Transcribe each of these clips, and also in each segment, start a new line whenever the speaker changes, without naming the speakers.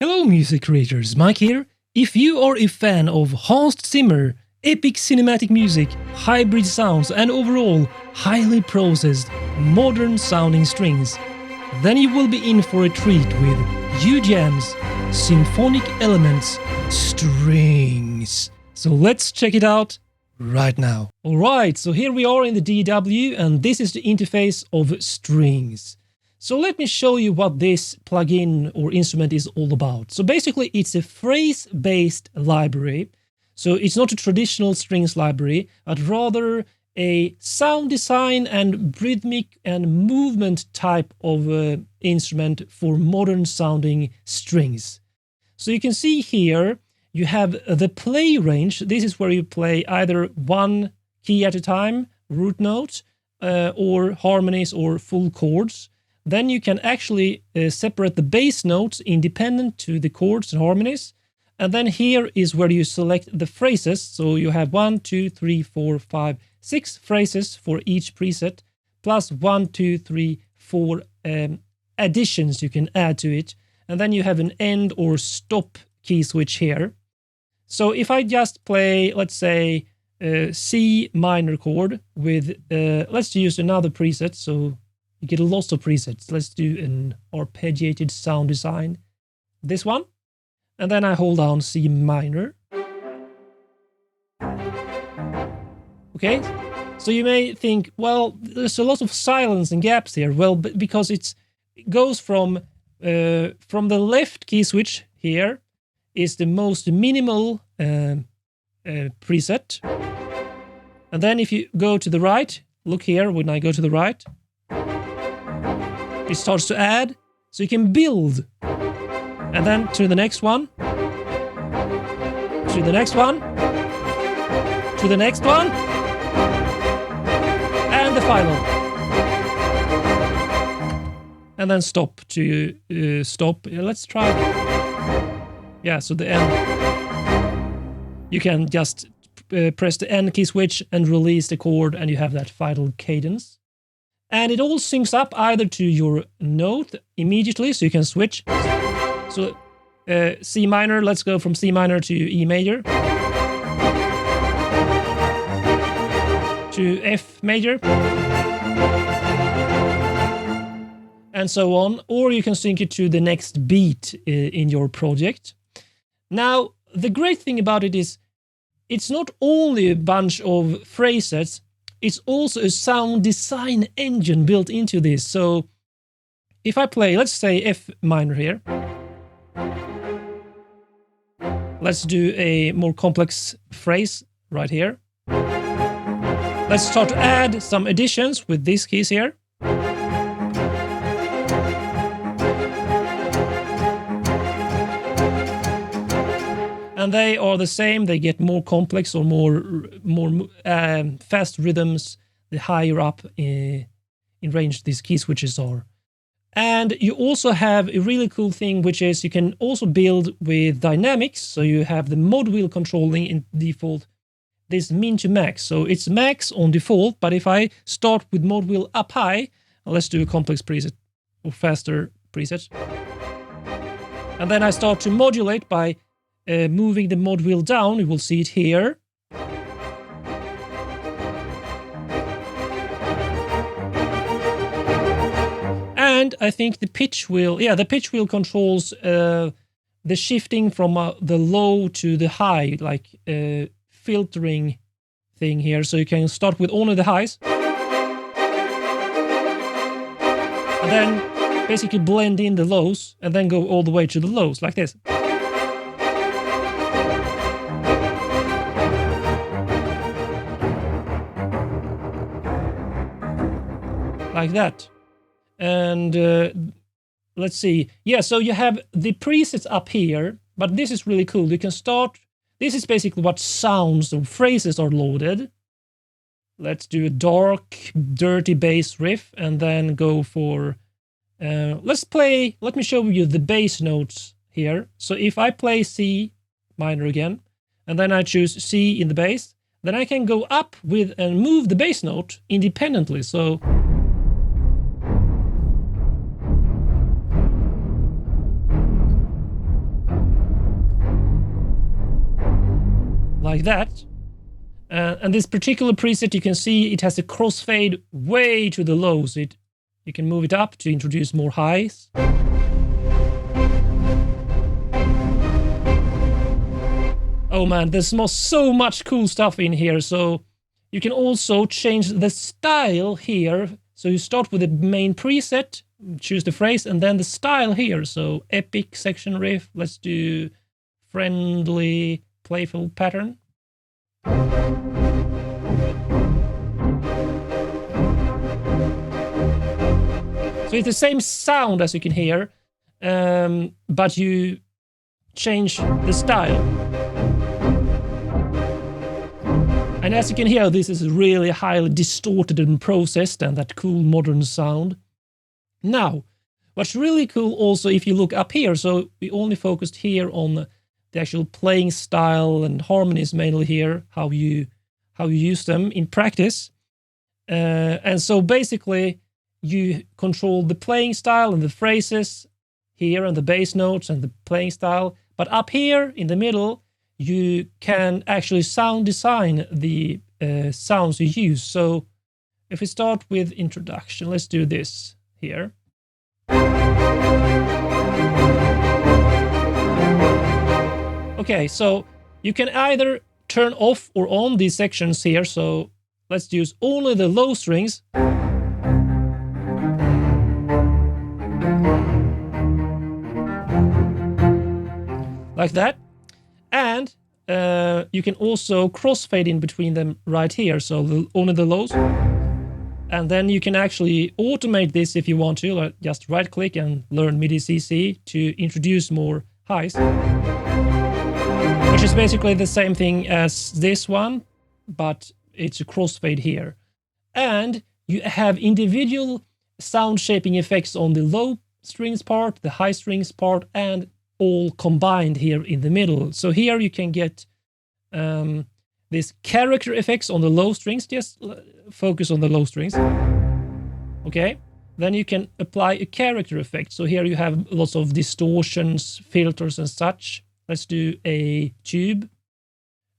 Hello music creators, Mike here. If you are a fan of Hans Zimmer, epic cinematic music, hybrid sounds and overall highly processed, modern sounding strings, then you will be in for a treat with Ujam's Symphonic Elements Strings. So let's check it out right now. Alright, so here we are in the DAW and this is the interface of strings. So let me show you what this plugin or instrument is all about. So basically it's a phrase-based library. So it's not a traditional strings library, but rather a sound design and rhythmic and movement type of instrument for modern sounding strings. So you can see here you have the play range. This is where you play either one key at a time, root notes, or harmonies or full chords. Then you can actually separate the bass notes independent to the chords and harmonies. And then here is where you select the phrases. So you have 1, 2, 3, 4, 5, 6 phrases for each preset, plus 1, 2, 3, 4 additions you can add to it. And then you have an end or stop key switch here. So if I just play, let's say, C minor chord with, let's use another preset. So you get lots of presets. Let's do an arpeggiated sound design. This one. And then I hold down C minor. Okay. So you may think, well, there's a lot of silence and gaps here. Well, because it goes from the left key switch here is the most minimal preset. And then if you go to the right, look here when I go to the right, it starts to add, so you can build. And then to the next one, to the next one, to the next one, and the final. And then stop to stop. Let's try. Yeah, so the end. You can just press the end key switch and release the chord, and you have that final cadence. And it all syncs up either to your note immediately, so you can switch. So C minor, let's go from C minor to E major. To F major. And so on. Or you can sync it to the next beat in your project. Now, the great thing about it is it's not only a bunch of phrases, it's also a sound design engine built into this. So if I play, let's say F minor here. Let's do a more complex phrase right here. Let's start to add some additions with these keys here. And they are the same, they get more complex or more fast rhythms the higher up in range these key switches are. And you also have a really cool thing, which is you can also build with dynamics. So you have the mod wheel controlling in default this min to max. So it's max on default, but if I start with mod wheel up high, let's do a complex preset or faster preset. And then I start to modulate by moving the mod wheel down. You will see it here. And I think the pitch wheel, the pitch wheel controls the shifting from the low to the high, like filtering thing here. So you can start with only the highs. And then basically blend in the lows and then go all the way to the lows, like this. Like that. And let's see. Yeah, so you have the presets up here, but this is really cool. You can start. This is basically what sounds or phrases are loaded. Let's do a dark, dirty bass riff and then go for. Let me show you the bass notes here. So if I play C minor again, and then I choose C in the bass, then I can go up with and move the bass note independently. So. like that. And this particular preset, you can see it has a crossfade way to the low, so you can move it up to introduce more highs. Oh man, there's so much cool stuff in here. So you can also change the style here. So you start with the main preset, choose the phrase, and then the style here. So epic section riff. Let's do friendly, playful pattern. So it's the same sound as you can hear, but you change the style. And as you can hear, this is really highly distorted and processed, and that cool modern sound. Now, what's really cool also, if you look up here, so we only focused here on the actual playing style and harmonies mainly here, how you use them in practice. And so basically, you control the playing style and the phrases here, and the bass notes and the playing style. But up here in the middle, you can actually sound design the sounds you use. So if we start with introduction, let's do this here. Okay, so you can either turn off or on these sections here. So let's use only the low strings. Like that. And you can also crossfade in between them right here, so only the lows. And then you can actually automate this if you want to, like just right click and learn MIDI CC to introduce more highs. Which is basically the same thing as this one, but it's a crossfade here. And you have individual sound shaping effects on the low strings part, the high strings part, and all combined here in the middle. So here you can get these character effects on the low strings. Just focus on the low strings. Okay, then you can apply a character effect. So here you have lots of distortions, filters and such. Let's do a tube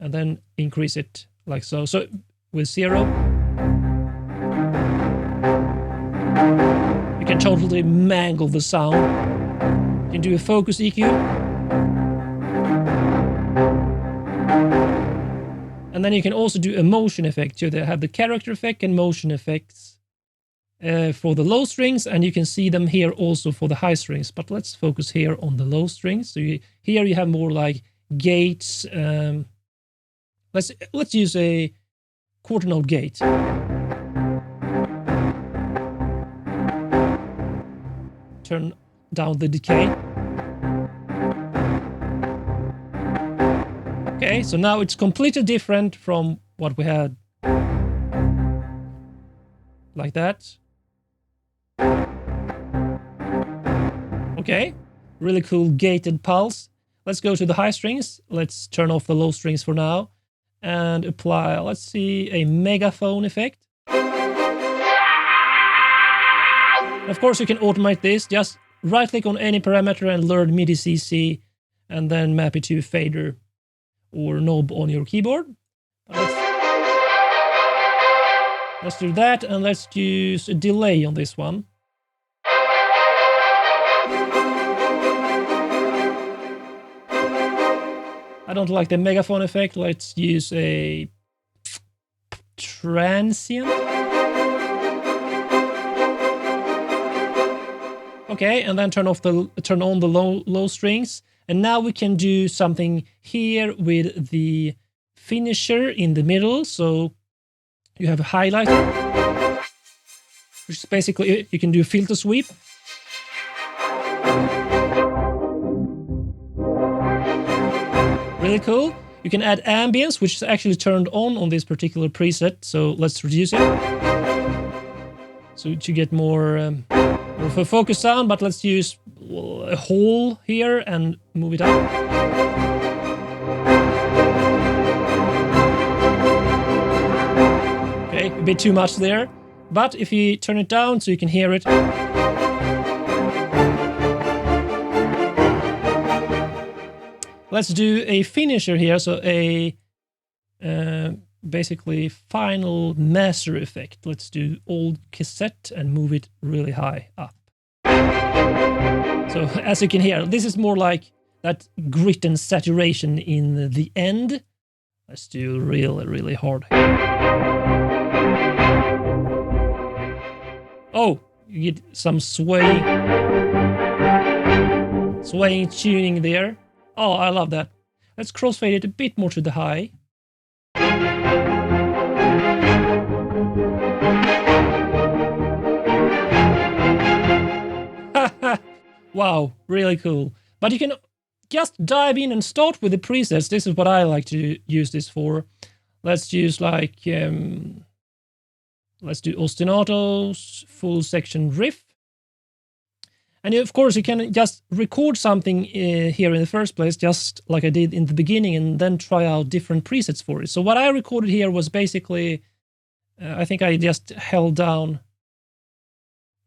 and then increase it like so. So with 0, you can totally mangle the sound. You can do a focus EQ. And then you can also do a motion effect. So they have the character effect and motion effects for the low strings, and you can see them here also for the high strings. But let's focus here on the low strings. So here you have more like gates. Let's use a quarter note gate. Turn down the decay. Okay, so now it's completely different from what we had. Like that. Okay, really cool gated pulse. Let's go to the high strings. Let's turn off the low strings for now and apply, let's see, a megaphone effect. Of course, you can automate this. Just right click on any parameter and learn MIDI CC and then map it to a fader or knob on your keyboard. Let's do that, and let's use a delay on this one. I don't like the megaphone effect. Let's use a transient. Okay, and then turn on the low strings. And now we can do something here with the finisher in the middle. So you have a highlighter, which is basically, you can do a filter sweep. Really cool. You can add ambience, which is actually turned on this particular preset. So let's reduce it. So to get more of a focus sound, but let's use a hole here and move it up. Okay, a bit too much there. But if you turn it down so you can hear it. Let's do a finisher here, so a basically final master effect. Let's do old cassette and move it really high up. So as you can hear, this is more like that grit and saturation in the end. Let's do really, really hard. Oh, you get some swaying tuning there. Oh, I love that. Let's crossfade it a bit more to the high. Wow, really cool. But you can just dive in and start with the presets. This is what I like to use this for. Let's use like, let's do ostinatos, full section riff. And of course you can just record something here in the first place, just like I did in the beginning, and then try out different presets for it. So what I recorded here was basically, I think I just held down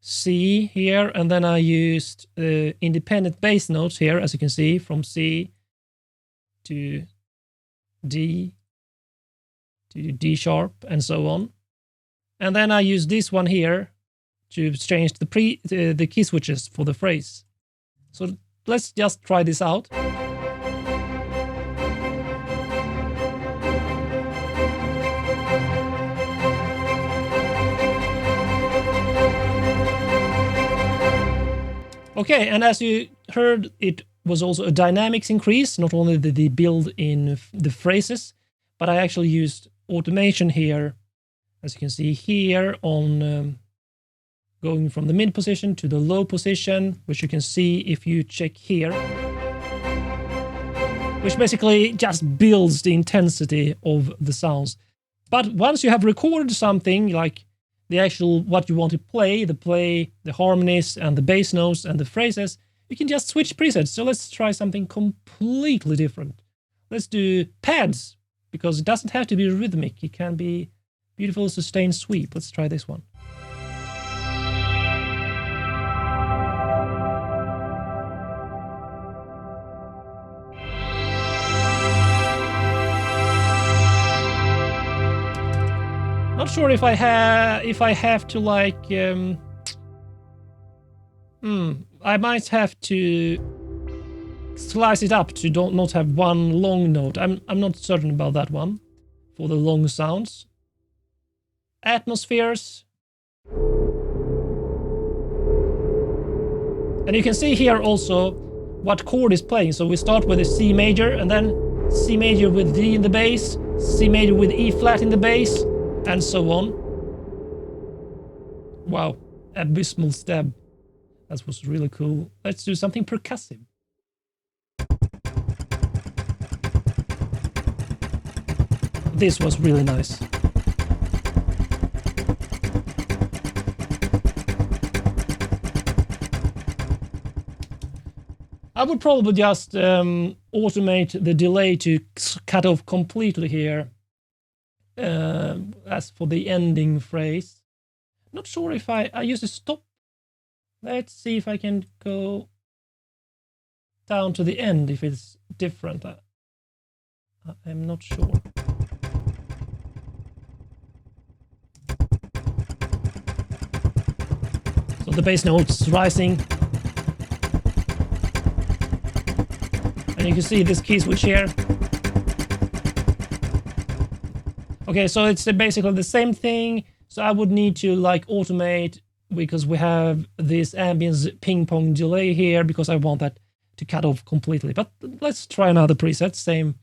C here, and then I used independent bass notes here, as you can see, from C to D to D sharp and so on. And then I used this one here to change the key switches for the phrase. So let's just try this out. Okay, and as you heard, it was also a dynamics increase, not only the build in the phrases, but I actually used automation here, as you can see here, on going from the mid position to the low position, which you can see if you check here, which basically just builds the intensity of the sounds. But once you have recorded something like the actual what you want to play, the harmonies and the bass notes and the phrases, you can just switch presets. So let's try something completely different. Let's do pads, because it doesn't have to be rhythmic. It can be beautiful sustained sweep. Let's try this one. Not sure if I have to like I might have to slice it up to not have one long note. I'm not certain about that one for the long sounds. Atmospheres. And you can see here also what chord is playing. So we start with a C major, and then C major with D in the bass, C major with E flat in the bass, and so on. Wow, abysmal stab. That was really cool. Let's do something percussive. This was really nice. I would probably just automate the delay to cut off completely here. As for the ending phrase, not sure if I use a stop. Let's see if I can go down to the end if it's different. I'm not sure. So the bass note's rising. And you can see this key switch here. Okay, so it's basically the same thing. So I would need to like automate, because we have this ambience ping pong delay here, because I want that to cut off completely. But let's try another preset, same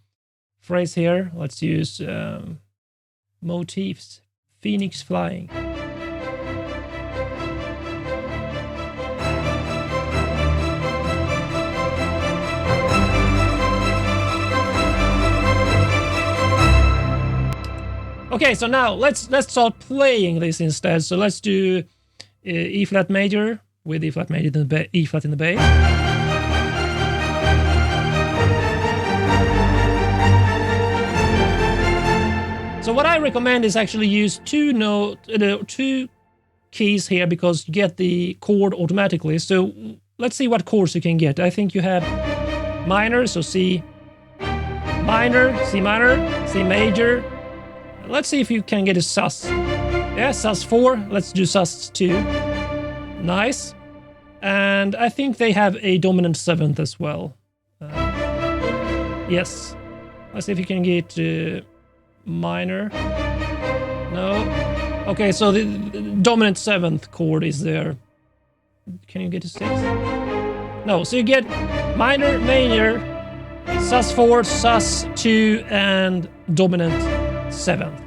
phrase here. Let's use motifs, Phoenix flying. Okay, so now let's start playing this instead. So let's do E flat major with E flat major in the E flat in the bass. So what I recommend is actually use two keys here, because you get the chord automatically. So let's see what chords you can get. I think you have minor, so C, minor, C major. Let's see if you can get a sus. Yeah, sus 4. Let's do sus 2. Nice. And I think they have a dominant 7th as well. Yes. Let's see if you can get minor. No. Okay, so the dominant 7th chord is there. Can you get a 6? No, so you get minor, major, sus 4, sus 2, and dominant 7th.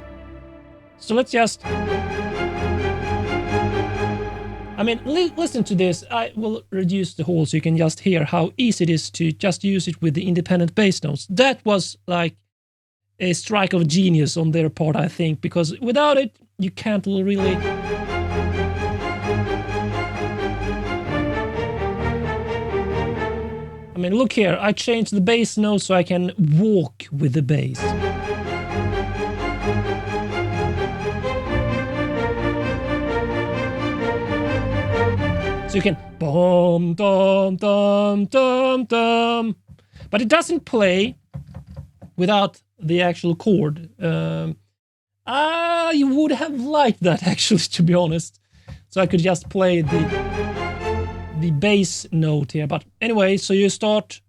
So let's just... I mean, listen to this. I will reduce the hall so you can just hear how easy it is to just use it with the independent bass notes. That was like a strike of genius on their part, I think, because without it, you can't really... I mean, look here. I changed the bass note so I can walk with the bass. So you can boom, dum, dum, dum, dum. But it doesn't play without the actual chord. You would have liked that, actually, to be honest. So I could just play the bass note here. But anyway, so you start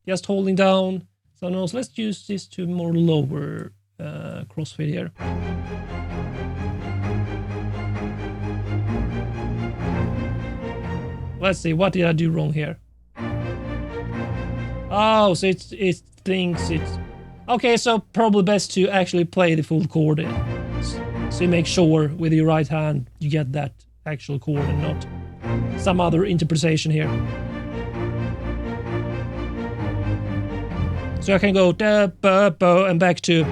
just holding down some notes. Let's use this to more lower crossfade here. Let's see, what did I do wrong here? Oh, so it thinks it's... Okay, so probably best to actually play the full chord in. So you make sure with your right hand you get that actual chord and not some other interpretation here. So I can go da ba bo and back to...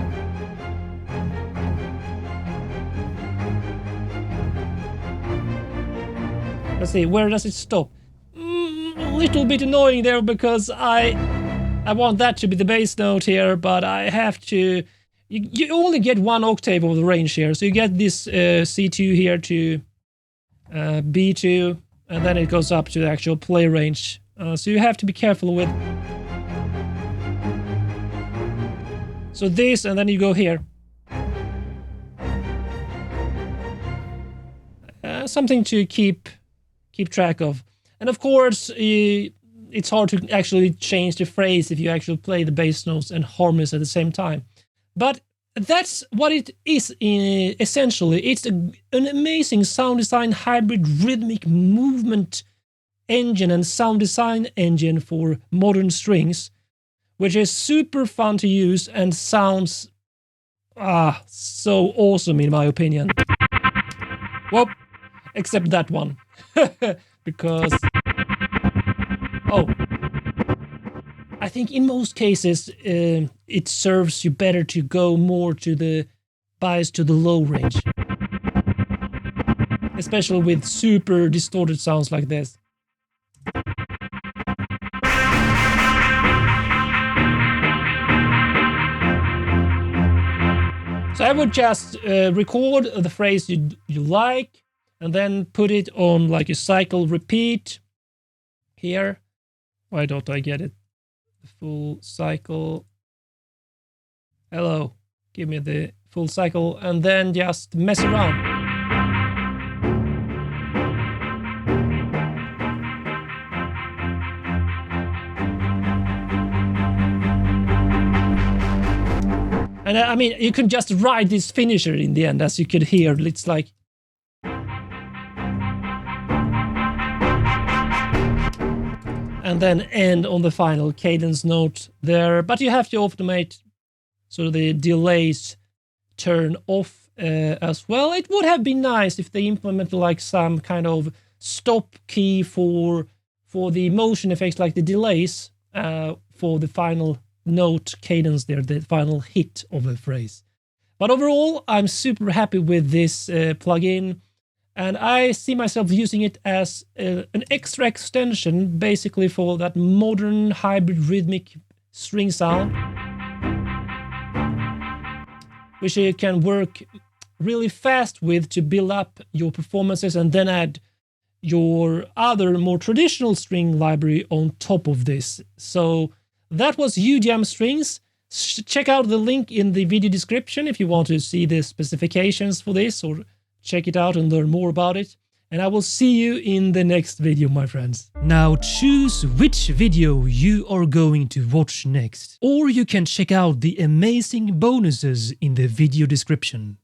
Let's see, where does it stop? A little bit annoying there because I want that to be the bass note here, but I have to... You only get one octave of the range here, so you get this C2 here to B2, and then it goes up to the actual play range. So you have to be careful with... So this, and then you go here. Something to keep track of. And of course, it's hard to actually change the phrase if you actually play the bass notes and harmonies at the same time. But that's what it is essentially. It's an amazing sound design hybrid rhythmic movement engine and sound design engine for modern strings, which is super fun to use and sounds so awesome in my opinion. Well, except that one. Because... Oh. I think in most cases it serves you better to go more to the bias to the low range. Especially with super distorted sounds like this. So I would just record the phrase you like and then put it on like a cycle repeat here. Why don't I get it? The full cycle. Hello. Give me the full cycle and then just mess around. And I mean, you can just ride this finisher in the end, as you could hear. It's like... And then end on the final cadence note there. But you have to automate so the delays turn off as well. It would have been nice if they implemented like some kind of stop key for the motion effects, like the delays for the final note cadence there, the final hit of a phrase. But overall, I'm super happy with this plugin, and I see myself using it as an extra extension basically for that modern hybrid rhythmic string sound, which you can work really fast with to build up your performances and then add your other more traditional string library on top of this. So that was Ujam strings. Check out the link in the video description if you want to see the specifications for this, or check it out and learn more about it. And I will see you in the next video, my friends. Now choose which video you are going to watch next. Or you can check out the amazing bonuses in the video description.